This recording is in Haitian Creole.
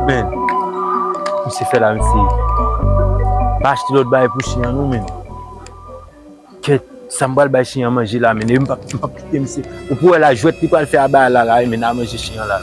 Men, mse fè la mse. Pas acheter l'autre bail pour chien nous men. Que ça me bail chien manger là men. M'pa quitter mse. Ou pour la jouette li pa le faire bail là, men a manger chien là.